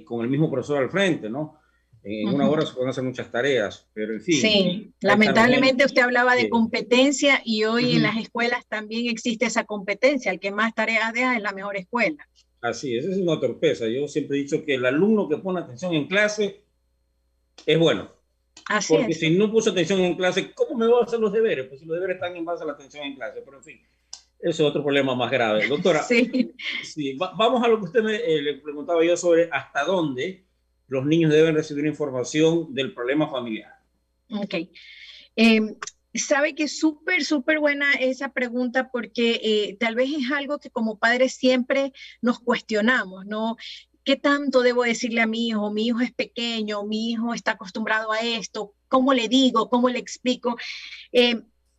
con el mismo profesor al frente, ¿no? En una hora se pueden hacer muchas tareas, pero en fin. Sí, lamentablemente usted hablaba de competencia y hoy en las escuelas también existe esa competencia. El que más tareas deja es la mejor escuela. Así es, esa es una torpeza. Yo siempre he dicho que el alumno que pone atención en clase es bueno. Así porque es. si no puso atención en clase, ¿cómo me voy a hacer los deberes? Pues si los deberes están en base a la atención en clase, pero en fin, eso es otro problema más grave. Doctora, sí. Vamos a lo que usted le preguntaba yo sobre hasta dónde los niños deben recibir información del problema familiar. Ok. Sabe que es súper buena esa pregunta porque tal vez es algo que como padres siempre nos cuestionamos, ¿no? ¿Qué tanto debo decirle a mi hijo? Mi hijo es pequeño, mi hijo está acostumbrado a esto. ¿Cómo le digo? ¿Cómo le explico?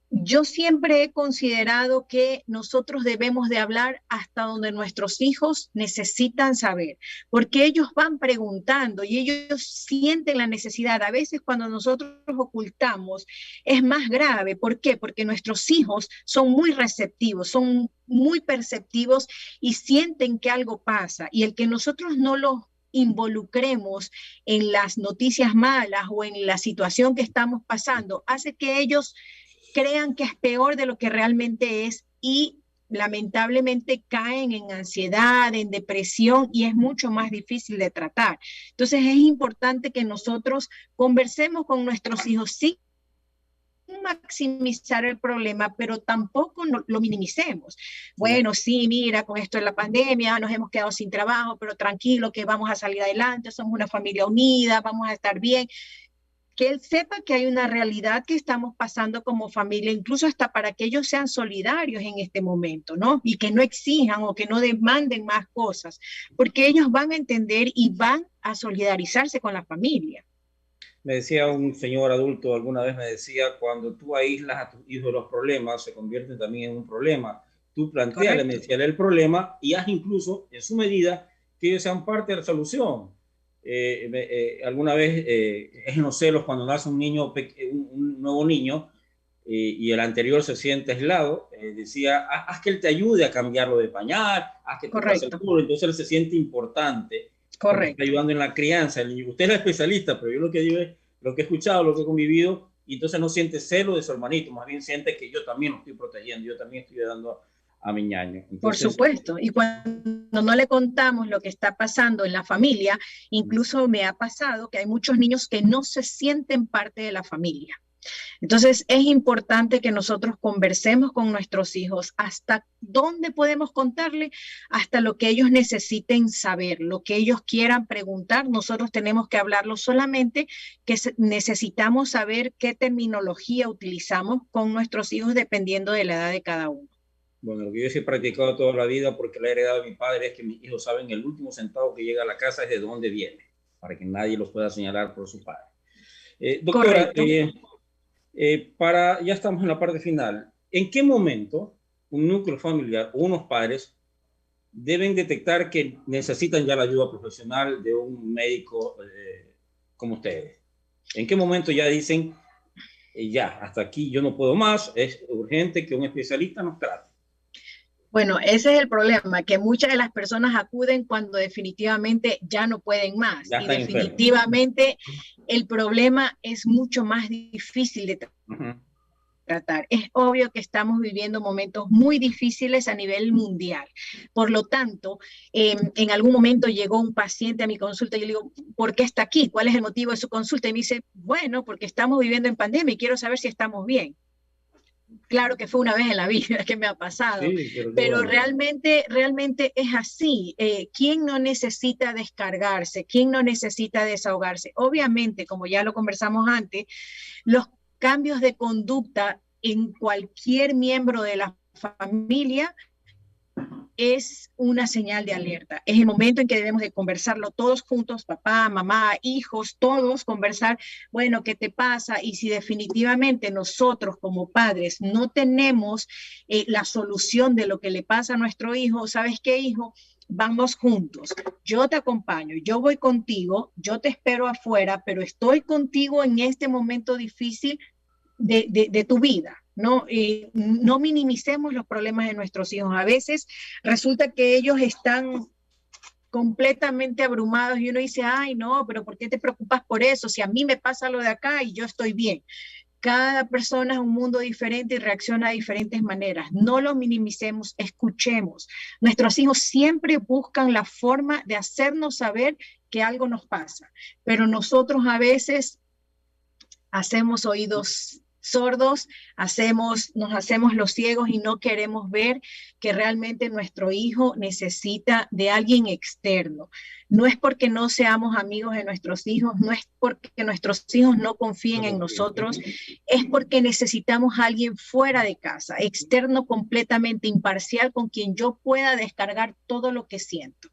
Yo siempre he considerado que nosotros debemos de hablar hasta donde nuestros hijos necesitan saber, porque ellos van preguntando y ellos sienten la necesidad. A veces cuando nosotros ocultamos es más grave. ¿Por qué? Porque nuestros hijos son muy receptivos, son muy perceptivos y sienten que algo pasa. Y el que nosotros no los involucremos en las noticias malas o en la situación que estamos pasando hace que ellos crean que es peor de lo que realmente es y lamentablemente caen en ansiedad, en depresión y es mucho más difícil de tratar. Entonces es importante que nosotros conversemos con nuestros hijos sin maximizar el problema, pero tampoco lo minimicemos. Bueno, sí, mira, con esto de la pandemia nos hemos quedado sin trabajo, pero tranquilo que vamos a salir adelante, somos una familia unida, vamos a estar bien. Que él sepa que hay una realidad que estamos pasando como familia, incluso hasta para que ellos sean solidarios en este momento, ¿no? Y que no exijan o que no demanden más cosas, porque ellos van a entender y van a solidarizarse con la familia. Me decía un señor adulto alguna vez, me decía, cuando tú aíslas a tus hijos los problemas, se convierten también en un problema. Tú planteale, me decía, el problema y haz incluso, en su medida, que ellos sean parte de la solución. Alguna vez es en los celos cuando nace un niño, un nuevo niño y el anterior se siente aislado, decía, haz que él te ayude a cambiarlo de pañal, haz que te pase el culo, entonces él se siente importante. Correcto. Está ayudando en la crianza. El niño. Usted es la especialista, pero yo lo que digo es lo que he escuchado, lo que he convivido, y entonces no siente celo de su hermanito, más bien siente que yo también lo estoy protegiendo, yo también estoy dando a mi ñaño. Entonces, por supuesto, y cuando no le contamos lo que está pasando en la familia, incluso me ha pasado que hay muchos niños que no se sienten parte de la familia. Entonces es importante que nosotros conversemos con nuestros hijos hasta dónde podemos contarle, hasta lo que ellos necesiten saber, lo que ellos quieran preguntar. Nosotros tenemos que hablarlo solamente que necesitamos saber qué terminología utilizamos con nuestros hijos dependiendo de la edad de cada uno. Bueno, lo que yo sí he practicado toda la vida, porque le he heredado a mi padre, es que mis hijos saben el último centavo que llega a la casa es de dónde viene, para que nadie los pueda señalar por su padre. Doctora, ya estamos en la parte final. ¿En qué momento un núcleo familiar o unos padres deben detectar que necesitan ya la ayuda profesional de un médico como ustedes? ¿En qué momento ya dicen, ya, hasta aquí yo no puedo más, es urgente que un especialista nos trate? Bueno, ese es el problema, que muchas de las personas acuden cuando definitivamente ya no pueden más. Y definitivamente el problema es mucho más difícil de tratar. Es obvio que estamos viviendo momentos muy difíciles a nivel mundial. Por lo tanto, en algún momento llegó un paciente a mi consulta y yo le digo, ¿por qué está aquí? ¿Cuál es el motivo de su consulta? Y me dice, bueno, porque estamos viviendo en pandemia y quiero saber si estamos bien. Claro que fue una vez en la vida que me ha pasado, sí, pero realmente es así. ¿Quién no necesita descargarse? ¿Quién no necesita desahogarse? Obviamente, como ya lo conversamos antes, los cambios de conducta en cualquier miembro de la familia es una señal de alerta. Es el momento en que debemos de conversarlo todos juntos, papá, mamá, hijos, todos conversar, bueno, ¿qué te pasa? Y si definitivamente nosotros como padres no tenemos la solución de lo que le pasa a nuestro hijo, ¿sabes qué, hijo? Vamos juntos, yo te acompaño, yo voy contigo, yo te espero afuera, pero estoy contigo en este momento difícil de tu vida. No minimicemos los problemas de nuestros hijos. A veces resulta que ellos están completamente abrumados y uno dice, ay, no, pero ¿por qué te preocupas por eso? Si a mí me pasa lo de acá y yo estoy bien. Cada persona es un mundo diferente y reacciona de diferentes maneras. No lo minimicemos, escuchemos. Nuestros hijos siempre buscan la forma de hacernos saber que algo nos pasa, pero nosotros a hacemos oídos sordos, nos hacemos los ciegos y no queremos ver que realmente nuestro hijo necesita de alguien externo. No es porque no seamos amigos de nuestros hijos, no es porque nuestros hijos no confíen en nosotros, es porque necesitamos a alguien fuera de casa, externo, completamente imparcial, con quien yo pueda descargar todo lo que siento.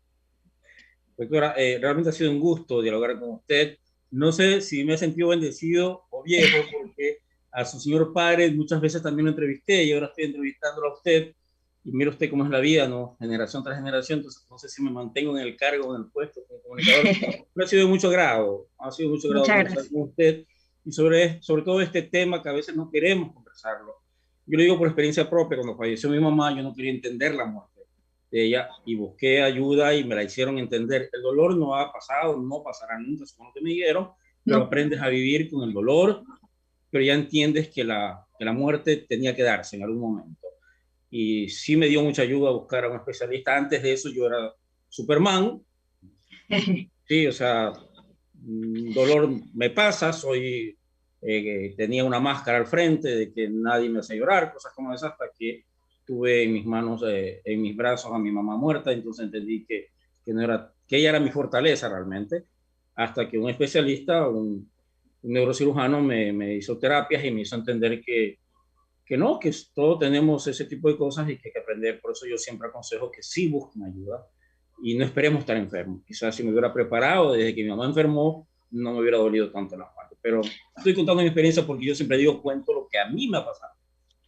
Doctora, realmente ha sido un gusto dialogar con usted. No sé si me he sentido bendecido o viejo, porque a su señor padre muchas veces también lo entrevisté y ahora estoy entrevistándolo a usted. Y mira usted cómo es la vida, ¿no? Generación tras generación. Entonces, no sé si me mantengo en el cargo, en el puesto como comunicador. Pero ha sido de mucho grado. Ha sido mucho grado conversar con usted. Y sobre todo este tema que a veces no queremos conversarlo. Yo lo digo por experiencia propia. Cuando falleció mi mamá, yo no quería entender la muerte de ella y busqué ayuda y me la hicieron entender. El dolor no ha pasado, no pasará nunca, según lo que me dijeron, pero aprendes a vivir con el dolor, pero ya entiendes que la muerte tenía que darse en algún momento. Y sí me dio mucha ayuda buscar a un especialista. Antes de eso yo era Superman. Sí, o sea, dolor me pasa, tenía una máscara al frente de que nadie me hace llorar, cosas como esas, hasta que tuve en mis manos, en mis brazos a mi mamá muerta. Entonces entendí que ella era mi fortaleza realmente, hasta que un especialista, un neurocirujano me hizo terapias y me hizo entender que todos tenemos ese tipo de cosas y que hay que aprender. Por eso yo siempre aconsejo que sí busquen ayuda y no esperemos estar enfermos. Quizás si me hubiera preparado desde que mi mamá enfermó, no me hubiera dolido tanto la parte. Pero estoy contando mi experiencia porque yo siempre cuento lo que a mí me ha pasado.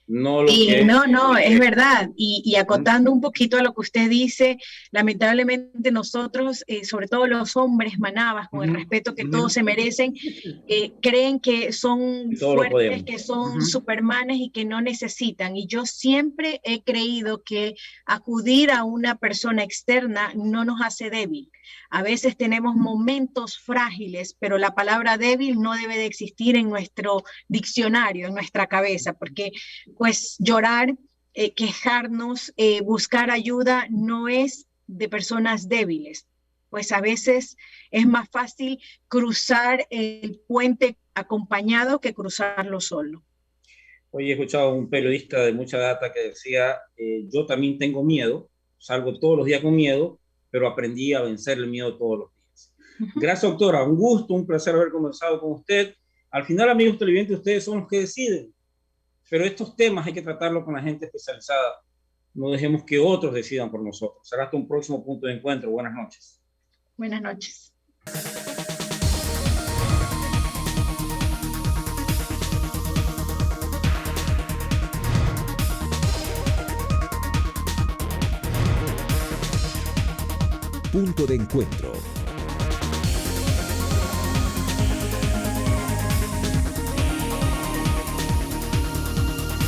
No, es verdad. Y acotando un poquito a lo que usted dice, lamentablemente nosotros, sobre todo los hombres manabas, con el respeto que todos se merecen, creen que son fuertes, que son supermanes y que no necesitan. Y yo siempre he creído que acudir a una persona externa no nos hace débil. A veces tenemos momentos frágiles, pero la palabra débil no debe de existir en nuestro diccionario, en nuestra cabeza, porque pues llorar, quejarnos, buscar ayuda no es de personas débiles. Pues a veces es más fácil cruzar el puente acompañado que cruzarlo solo. Hoy he escuchado a un periodista de mucha data que decía, yo también tengo miedo, salgo todos los días con miedo, pero aprendí a vencer el miedo todos los días. Gracias, doctora. Un gusto, un placer haber conversado con usted. Al final, amigos televidentes, ustedes son los que deciden. Pero estos temas hay que tratarlos con la gente especializada. No dejemos que otros decidan por nosotros. Será hasta un próximo punto de encuentro. Buenas noches. Buenas noches. Punto de encuentro.